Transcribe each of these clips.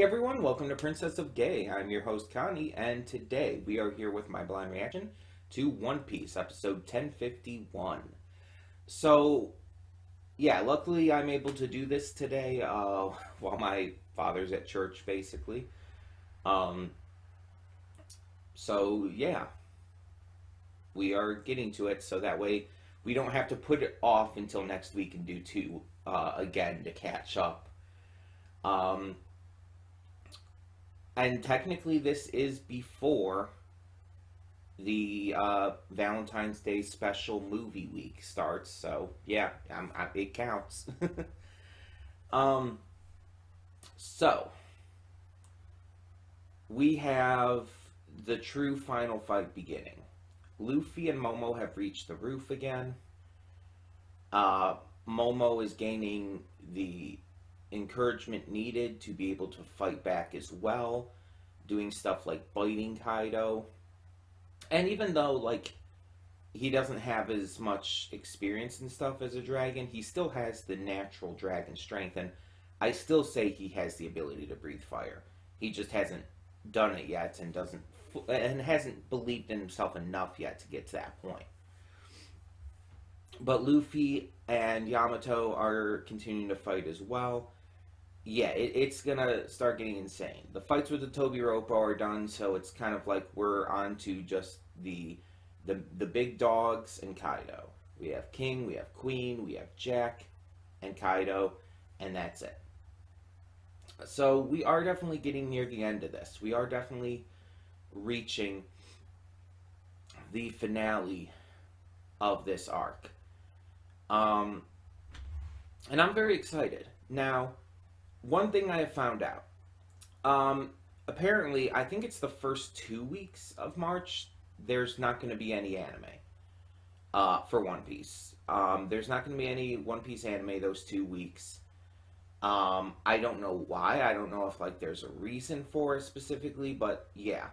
Hey everyone, welcome to Princess of Gay. I'm your host Connie, and today we are here with my blind reaction to One Piece, episode 1051. So, yeah, luckily I'm able to do this today while my father's at church, basically. Um, yeah, we are getting to it so that way we don't have to put it off until next week and do two again to catch up. Um, and technically, this is before the Valentine's Day special movie week starts. So yeah, it counts. um, so we have the true final fight beginning. Luffy and Momo have reached the roof again. Uh, Momo is gaining the encouragement needed to be able to fight back as well, doing stuff like biting Kaido. And even though, like, he doesn't have as much experience and stuff as a dragon, he still has the natural dragon strength, and I still say he has the ability to breathe fire. He just hasn't done it yet and hasn't believed in himself enough yet to get to that point. But Luffy and Yamato are continuing to fight as well. Yeah, it's gonna start getting insane. The fights with the Toby Roppo are done, so it's kind of like we're on to just the big dogs and Kaido. We have King, we have Queen, we have Jack, and Kaido, and that's it. So we are definitely getting near the end of this. We are definitely reaching the finale of this arc. Um, and I'm very excited. Now, one thing I have found out. Apparently, I think it's the first 2 weeks of March. There's not going to be any anime for One Piece. There's not going to be any One Piece anime those 2 weeks. I don't know why. I don't know if like there's a reason for it specifically, but yeah,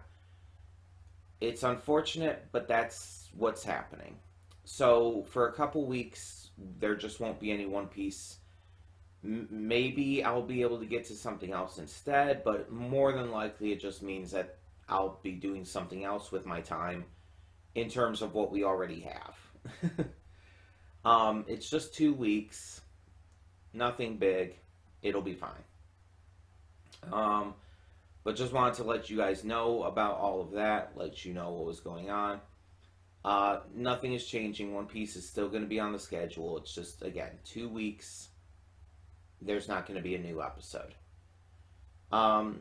it's unfortunate, but that's what's happening. So for a couple weeks, there just won't be any One Piece. Maybe I'll be able to get to something else instead, but more than likely it just means that I'll be doing something else with my time in terms of what we already have. It's just 2 weeks, nothing big. It'll be fine. But just wanted to let you guys know about all of that, let you know what was going on. Nothing is changing. One Piece is still going to be on the schedule. It's just, again, 2 weeks. There's not going to be a new episode. But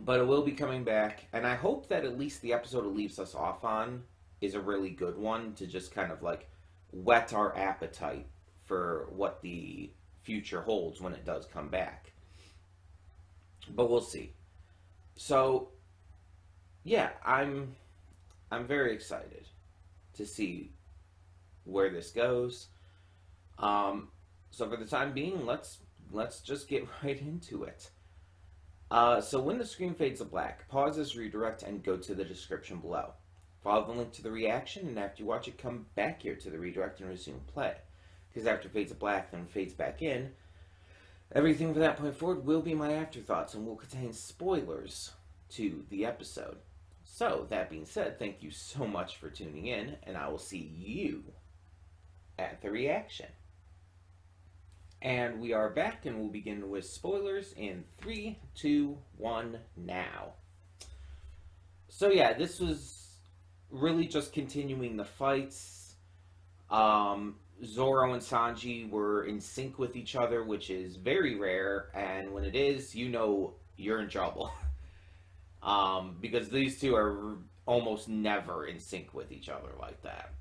it will be coming back, and I hope that at least the episode it leaves us off on is a really good one to just kind of like whet our appetite for what the future holds when it does come back. But we'll see. So, yeah, I'm very excited to see where this goes. So for the time being, let's just get right into it. So when the screen fades to black, pause this redirect and go to the description below. Follow the link to the reaction, and after you watch it, come back here to the redirect and resume play. Because after it fades to black, then fades back in, everything from that point forward will be my afterthoughts and will contain spoilers to the episode. So, that being said, thank you so much for tuning in, and I will see you at the reaction. And we are back, and we'll begin with spoilers in 3, 2, 1, now. So yeah, this was really just continuing the fights. Zoro and Sanji were in sync with each other, which is very rare, and when it is, you know you're in trouble. Because these two are almost never in sync with each other like that.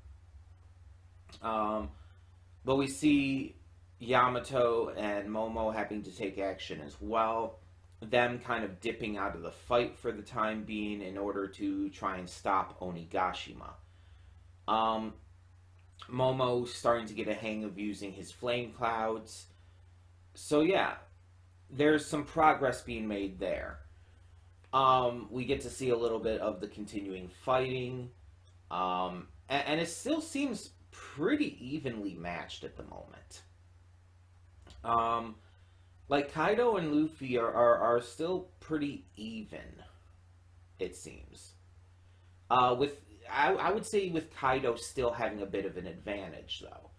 But we see Yamato and Momo having to take action as well. Them kind of dipping out of the fight for the time being in order to try and stop Onigashima. Momo starting to get a hang of using his flame clouds. So yeah, there's some progress being made there. We get to see a little bit of the continuing fighting. And it still seems pretty evenly matched at the moment. Like Kaido and Luffy are still pretty even, it seems. With I would say with Kaido still having a bit of an advantage though.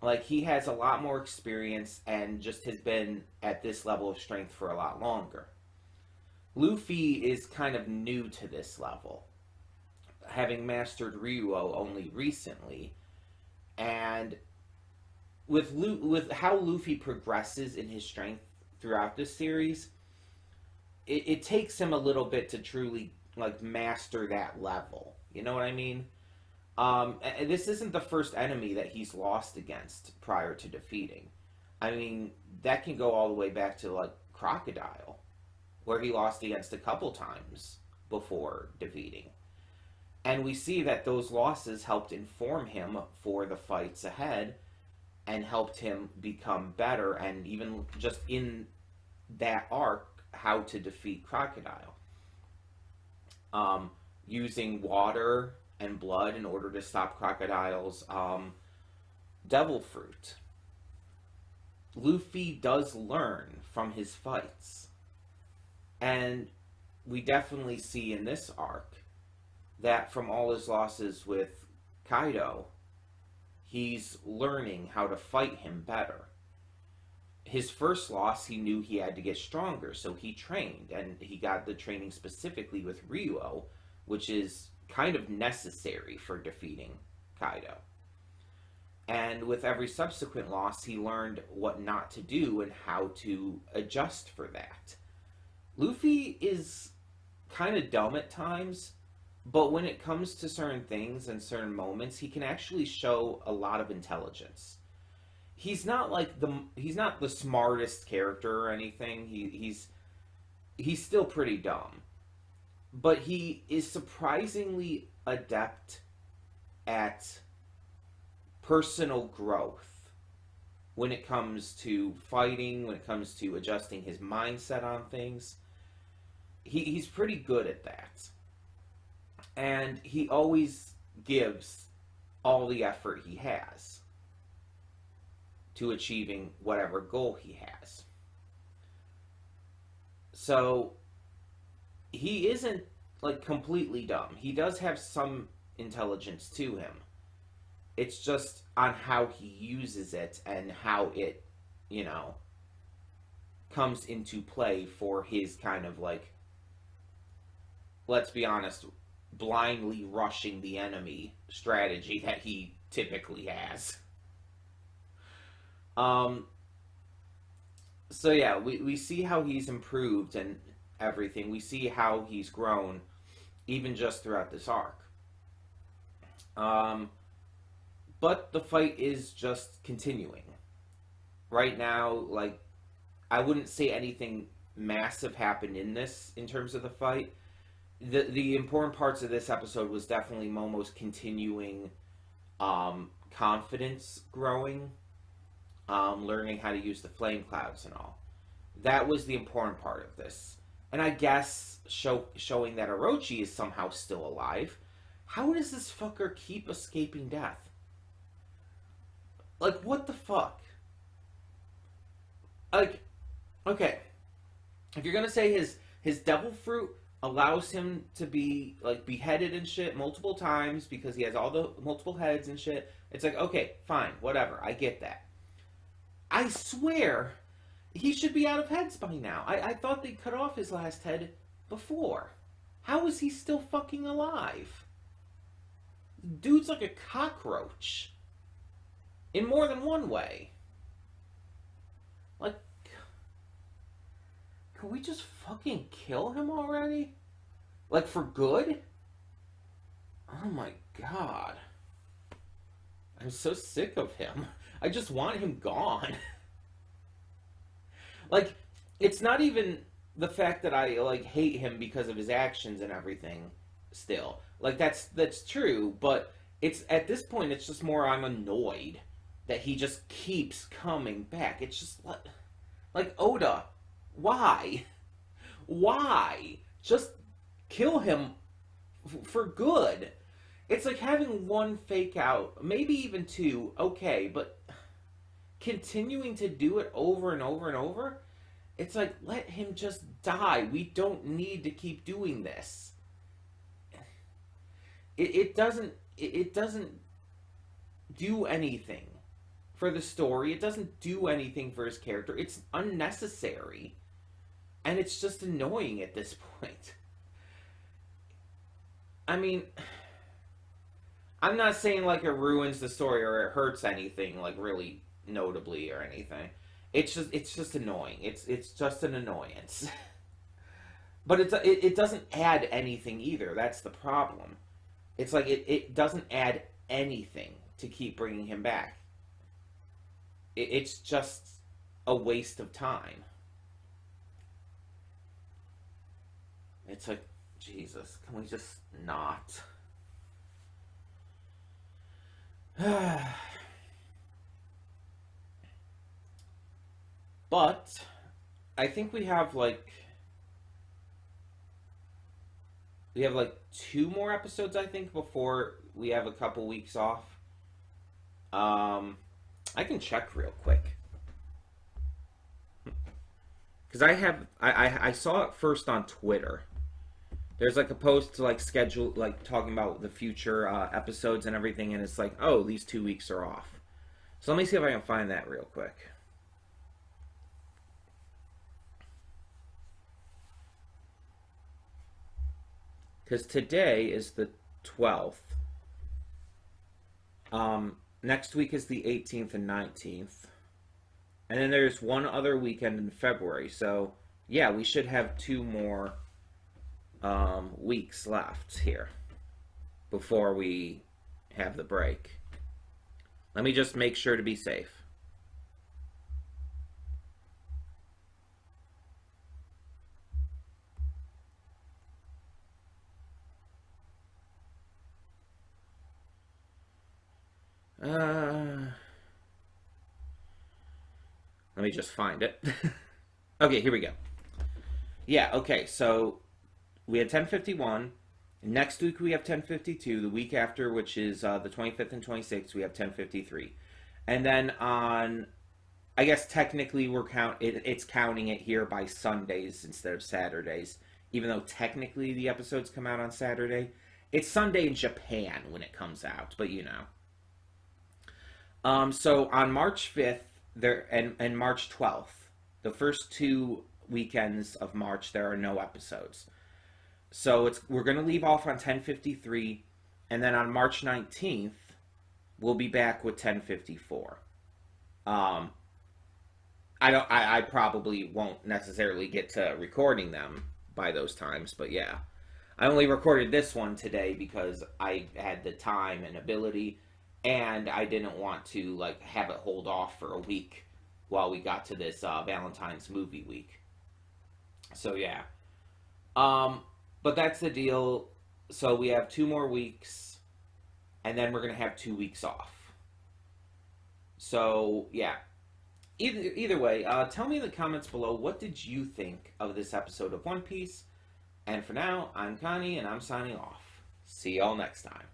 Like he has a lot more experience and just has been at this level of strength for a lot longer. Luffy is kind of new to this level, having mastered Ryuo only recently, and with how Luffy progresses in his strength throughout this series, it takes him a little bit to truly like master that level. You know what I mean? This isn't the first enemy that he's lost against prior to defeating. I mean, that can go all the way back to like Crocodile, where he lost against a couple times before defeating. And we see that those losses helped inform him for the fights ahead and helped him become better, and even just in that arc, how to defeat Crocodile. Using water and blood in order to stop Crocodile's devil fruit. Luffy does learn from his fights. And we definitely see in this arc that from all his losses with Kaido, he's learning how to fight him better. His first loss, he knew he had to get stronger, so he trained, and he got the training specifically with Ryuo, which is kind of necessary for defeating Kaido. And with every subsequent loss, he learned what not to do and how to adjust for that. Luffy is kind of dumb at times, but when it comes to certain things and certain moments, he can actually show a lot of intelligence. He's not the smartest character or anything. He's still pretty dumb, but he is surprisingly adept at personal growth when it comes to fighting, when it comes to adjusting his mindset on things. He's pretty good at that. And he always gives all the effort he has to achieving whatever goal he has. So he isn't like completely dumb. He does have some intelligence to him. It's just on how he uses it and how it, comes into play for his kind of like, let's be honest, blindly rushing the enemy strategy that he typically has. So yeah, we see how he's improved and everything. We see how he's grown even just throughout this arc. But the fight is just continuing. Right now, like, I wouldn't say anything massive happened in this in terms of the fight. The important parts of this episode was definitely Momo's continuing confidence growing, learning how to use the flame clouds and all. That was the important part of this. And I guess showing that Orochi is somehow still alive. How does this fucker keep escaping death? Like, what the fuck? Like, okay. If you're gonna say his devil fruit allows him to be, like, beheaded and shit multiple times because he has all the multiple heads and shit, it's like, okay, fine, whatever, I get that. I swear, he should be out of heads by now. I thought they cut off his last head before. How is he still fucking alive? Dude's like a cockroach. In more than one way. Like, can we just fucking kill him already? Like, for good? Oh my god. I'm so sick of him. I just want him gone. Like, it's not even the fact that I, like, hate him because of his actions and everything still. Like, that's true, but it's, at this point, it's just more I'm annoyed that he just keeps coming back. It's just like Oda, why? Why? Just kill him for good. It's like having one fake out, maybe even two, okay, but continuing to do it over and over and over, It's like, let him just die. We don't need to keep doing this. It doesn't do anything for the story. It doesn't do anything for his character. It's unnecessary. And it's just annoying at this point. I mean, I'm not saying like it ruins the story or it hurts anything like really notably or anything. It's just annoying. It's just an annoyance. But it doesn't add anything either. That's the problem. It's like it doesn't add anything to keep bringing him back. It's just a waste of time. It's like, Jesus, can we just not? But I think we have like 2 more episodes, I think, before we have a couple weeks off. I can check real quick because I saw it first on Twitter. There's like a post to like schedule, like talking about the future episodes and everything, and it's like, oh, these 2 weeks are off. So let me see if I can find that real quick. Because today is the 12th. Next week is the 18th and 19th. And then there's one other weekend in February. So, yeah, we should have 2 more weeks left here before we have the break. Let me just make sure to be safe. Let me just find it. Okay, here we go. Yeah, okay, so we had 1051. Next week we have 1052. The week after, which is the 25th and 26th, we have 1053. And then on, I guess technically it's counting it here by Sundays instead of Saturdays, even though technically the episodes come out on Saturday. It's Sunday in Japan when it comes out, but you know. So on March 5th and March 12th, the first 2 weekends of March, there are no episodes. So we're going to leave off on 1053, and then on March 19th, we'll be back with 1054. I probably won't necessarily get to recording them by those times, but yeah. I only recorded this one today because I had the time and ability, and I didn't want to like have it hold off for a week while we got to this Valentine's movie week. So yeah. But that's the deal. So we have 2 more weeks, and then we're gonna have 2 weeks off. So yeah. Either way, tell me in the comments below, what did you think of this episode of One Piece? And for now, I'm Connie, and I'm signing off. See y'all next time.